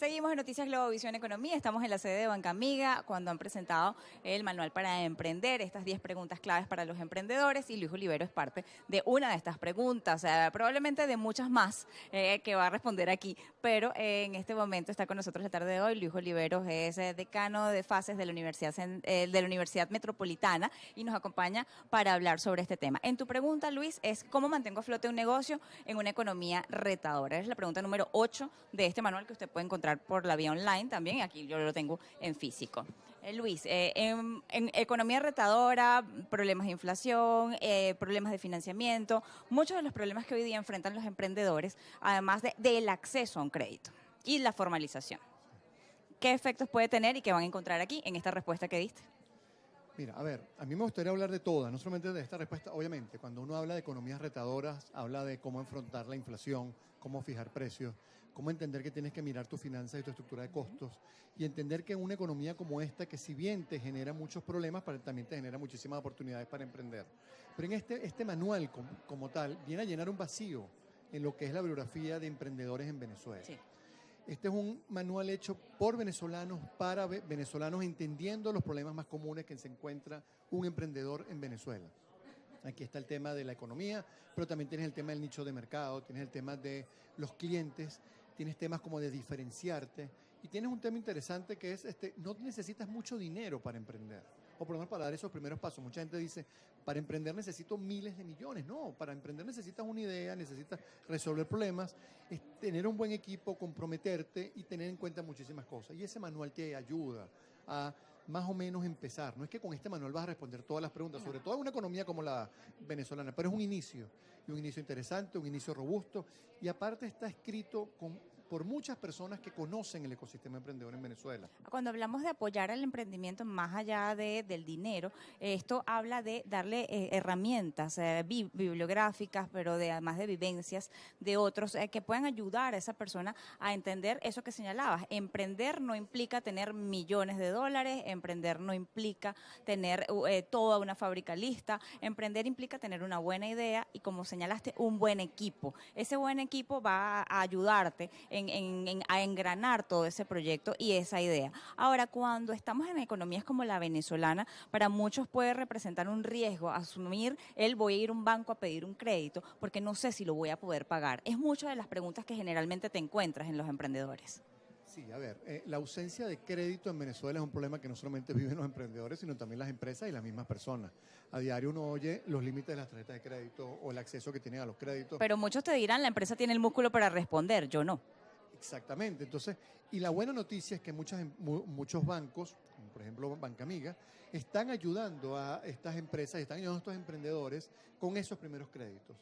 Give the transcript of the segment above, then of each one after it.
Seguimos en Noticias Globovisión Economía, estamos en la sede de Banca Amiga cuando han presentado el manual para emprender, estas 10 preguntas claves para los emprendedores y Luis Olivero es parte de una de estas preguntas, probablemente de muchas más que va a responder aquí, pero en este momento está con nosotros la tarde de hoy. Luis Olivero es decano de fases de la Universidad Metropolitana y nos acompaña para hablar sobre este tema. En tu pregunta, Luis, es ¿cómo mantengo a flote un negocio en una economía retadora? Es la pregunta número 8 de este manual que usted puede encontrar por la vía online también, aquí yo lo tengo en físico. Luis, en economía retadora, problemas de inflación, problemas de financiamiento, muchos de los problemas que hoy día enfrentan los emprendedores, además del acceso a un crédito y la formalización. ¿Qué efectos puede tener y qué van a encontrar aquí en esta respuesta que diste? Mira, a ver, a mí me gustaría hablar de todas, no solamente de esta respuesta. Obviamente, cuando uno habla de economías retadoras, habla de cómo enfrentar la inflación, cómo fijar precios, cómo entender que tienes que mirar tus finanzas y tu estructura de costos y entender que una economía como esta, que si bien te genera muchos problemas, también te genera muchísimas oportunidades para emprender. Pero en este manual como tal viene a llenar un vacío en lo que es la bibliografía de emprendedores en Venezuela. Sí. Este es un manual hecho por venezolanos, para venezolanos, entendiendo los problemas más comunes que se encuentra un emprendedor en Venezuela. Aquí está el tema de la economía, pero también tienes el tema del nicho de mercado, tienes el tema de los clientes, tienes temas como de diferenciarte y tienes un tema interesante que es, no necesitas mucho dinero para emprender, o por lo menos para dar esos primeros pasos. Mucha gente dice, para emprender necesito miles de millones. No, para emprender necesitas una idea, necesitas resolver problemas, tener un buen equipo, comprometerte y tener en cuenta muchísimas cosas. Y ese manual te ayuda a más o menos empezar. No es que con este manual vas a responder todas las preguntas, sobre todo en una economía como la venezolana, pero es un inicio, y un inicio interesante, un inicio robusto, y aparte está escrito por muchas personas que conocen el ecosistema emprendedor en Venezuela. Cuando hablamos de apoyar al emprendimiento más allá del dinero, esto habla de darle herramientas bibliográficas, pero además de vivencias de otros que puedan ayudar a esa persona a entender eso que señalabas. Emprender no implica tener millones de dólares, emprender no implica tener toda una fábrica lista, emprender implica tener una buena idea y, como señalaste, un buen equipo. Ese buen equipo va a ayudarte a engranar todo ese proyecto y esa idea. Ahora, cuando estamos en economías como la venezolana, para muchos puede representar un riesgo asumir voy a ir a un banco a pedir un crédito porque no sé si lo voy a poder pagar. Es muchas de las preguntas que generalmente te encuentras en los emprendedores. Sí, a ver, la ausencia de crédito en Venezuela es un problema que no solamente viven los emprendedores, sino también las empresas y las mismas personas. A diario uno oye los límites de las tarjetas de crédito o el acceso que tienen a los créditos. Pero muchos te dirán, la empresa tiene el músculo para responder, yo no. Exactamente. Entonces, y la buena noticia es que muchos bancos, como por ejemplo Banca Amiga, están ayudando a estas empresas, están ayudando a estos emprendedores con esos primeros créditos.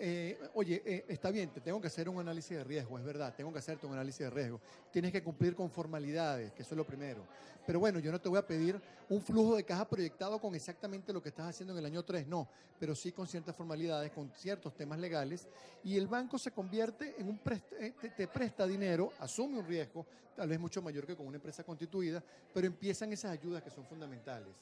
Está bien, te tengo que hacer un análisis de riesgo, es verdad, tengo que hacerte un análisis de riesgo. Tienes que cumplir con formalidades, que eso es lo primero. Pero bueno, yo no te voy a pedir un flujo de caja proyectado con exactamente lo que estás haciendo en el año 3, no, pero sí con ciertas formalidades, con ciertos temas legales, y el banco se convierte en te presta dinero, asume un riesgo, tal vez mucho mayor que con una empresa constituida, pero empiezan esas ayudas que son fundamentales.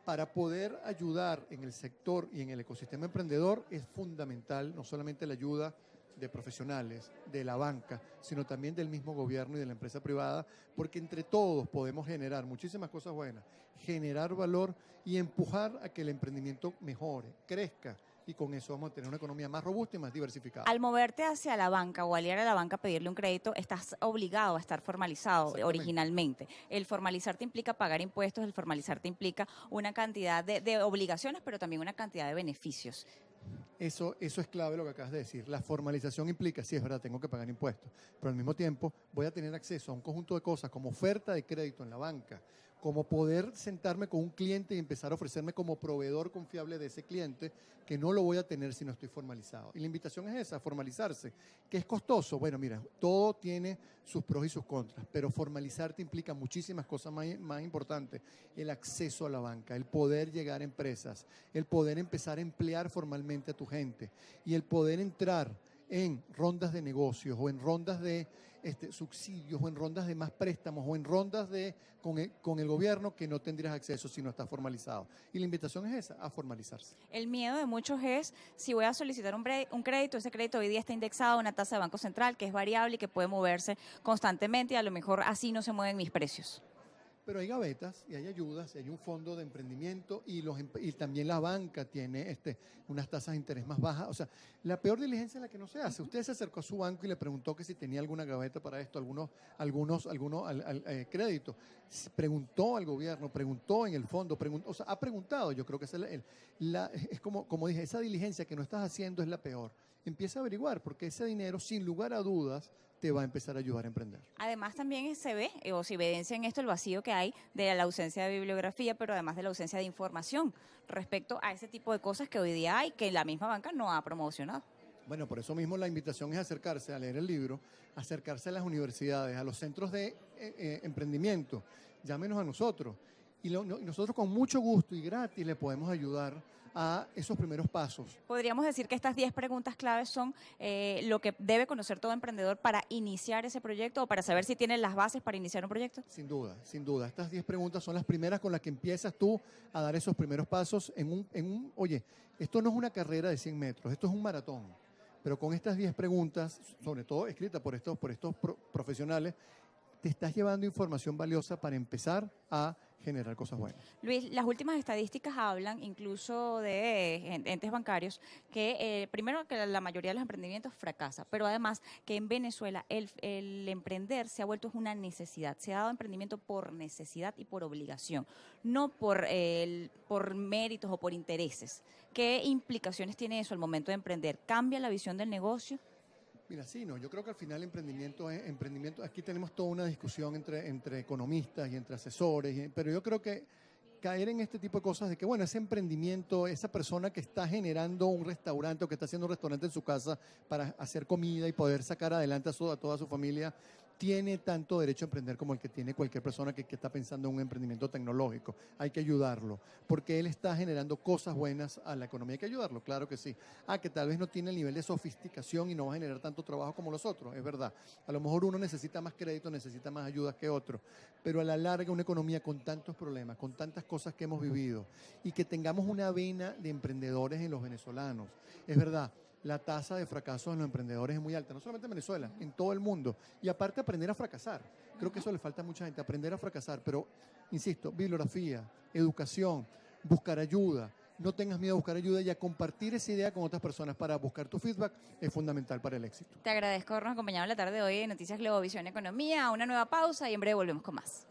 Para poder ayudar en el sector y en el ecosistema emprendedor es fundamental no solamente la ayuda de profesionales, de la banca, sino también del mismo gobierno y de la empresa privada, porque entre todos podemos generar muchísimas cosas buenas, generar valor y empujar a que el emprendimiento mejore, crezca, y con eso vamos a tener una economía más robusta y más diversificada. Al moverte hacia la banca o al ir a la banca a pedirle un crédito, estás obligado a estar formalizado originalmente. El formalizarte implica pagar impuestos, el formalizarte implica una cantidad de obligaciones, pero también una cantidad de beneficios. Eso es clave lo que acabas de decir. La formalización implica, sí, es verdad, tengo que pagar impuestos, pero al mismo tiempo voy a tener acceso a un conjunto de cosas como oferta de crédito en la banca, como poder sentarme con un cliente y empezar a ofrecerme como proveedor confiable de ese cliente, que no lo voy a tener si no estoy formalizado. Y la invitación es esa, formalizarse. ¿Qué es costoso? Bueno, mira, todo tiene sus pros y sus contras, pero formalizarte implica muchísimas cosas más importantes. El acceso a la banca, el poder llegar a empresas, el poder empezar a emplear formalmente a tu gente y el poder entrar en rondas de negocios o en rondas de subsidios o en rondas de más préstamos o en rondas con el gobierno que no tendrías acceso si no está formalizado. Y la invitación es esa, a formalizarse. El miedo de muchos es, si voy a solicitar un crédito, ese crédito hoy día está indexado a una tasa de Banco Central que es variable y que puede moverse constantemente y a lo mejor así no se mueven mis precios. Pero hay gavetas y hay ayudas, y hay un fondo de emprendimiento y también la banca tiene unas tasas de interés más bajas. O sea, la peor diligencia es la que no se hace. Usted se acercó a su banco y le preguntó que si tenía alguna gaveta para esto, algunos créditos. Preguntó al gobierno, preguntó en el fondo, o sea, ha preguntado. Yo creo que es como dije, esa diligencia que no estás haciendo es la peor. Empieza a averiguar, porque ese dinero, sin lugar a dudas, te va a empezar a ayudar a emprender. Además también se ve, o se evidencia en esto el vacío que hay de la ausencia de bibliografía, pero además de la ausencia de información respecto a ese tipo de cosas que hoy día hay, que la misma banca no ha promocionado. Bueno, por eso mismo la invitación es acercarse a leer el libro, acercarse a las universidades, a los centros de emprendimiento. Llámenos a nosotros. Y nosotros con mucho gusto y gratis le podemos ayudar a esos primeros pasos. Podríamos decir que estas 10 preguntas claves son lo que debe conocer todo emprendedor para iniciar ese proyecto o para saber si tiene las bases para iniciar un proyecto. Sin duda, sin duda. Estas 10 preguntas son las primeras con las que empiezas tú a dar esos primeros pasos oye, esto no es una carrera de 100 metros, esto es un maratón. Pero con estas 10 preguntas, sobre todo escritas por estos profesionales, te estás llevando información valiosa para empezar a generar cosas buenas. Luis, las últimas estadísticas hablan incluso de entes bancarios que primero que la mayoría de los emprendimientos fracasa, pero además que en Venezuela el emprender se ha vuelto una necesidad, se ha dado emprendimiento por necesidad y por obligación, no por méritos o por intereses. ¿Qué implicaciones tiene eso al momento de emprender? ¿Cambia la visión del negocio? Mira, sí, no, yo creo que al final emprendimiento, aquí tenemos toda una discusión entre economistas y entre asesores, pero yo creo que caer en este tipo de cosas de que, bueno, ese emprendimiento, esa persona que está generando un restaurante o que está haciendo un restaurante en su casa para hacer comida y poder sacar adelante a toda su familia, tiene tanto derecho a emprender como el que tiene cualquier persona que está pensando en un emprendimiento tecnológico. Hay que ayudarlo, porque él está generando cosas buenas a la economía. Hay que ayudarlo, claro que sí. Que tal vez no tiene el nivel de sofisticación y no va a generar tanto trabajo como los otros, es verdad. A lo mejor uno necesita más crédito, necesita más ayuda que otro, pero a la larga una economía con tantos problemas, con tantas cosas que hemos vivido y que tengamos una vena de emprendedores en los venezolanos, es verdad. La tasa de fracaso en los emprendedores es muy alta, no solamente en Venezuela, en todo el mundo. Y aparte aprender a fracasar. Creo que eso le falta a mucha gente, aprender a fracasar. Pero, insisto, bibliografía, educación, buscar ayuda. No tengas miedo a buscar ayuda y a compartir esa idea con otras personas para buscar tu feedback es fundamental para el éxito. Te agradezco habernos acompañado en la tarde de hoy en Noticias Globovisión Economía. Una nueva pausa y en breve volvemos con más.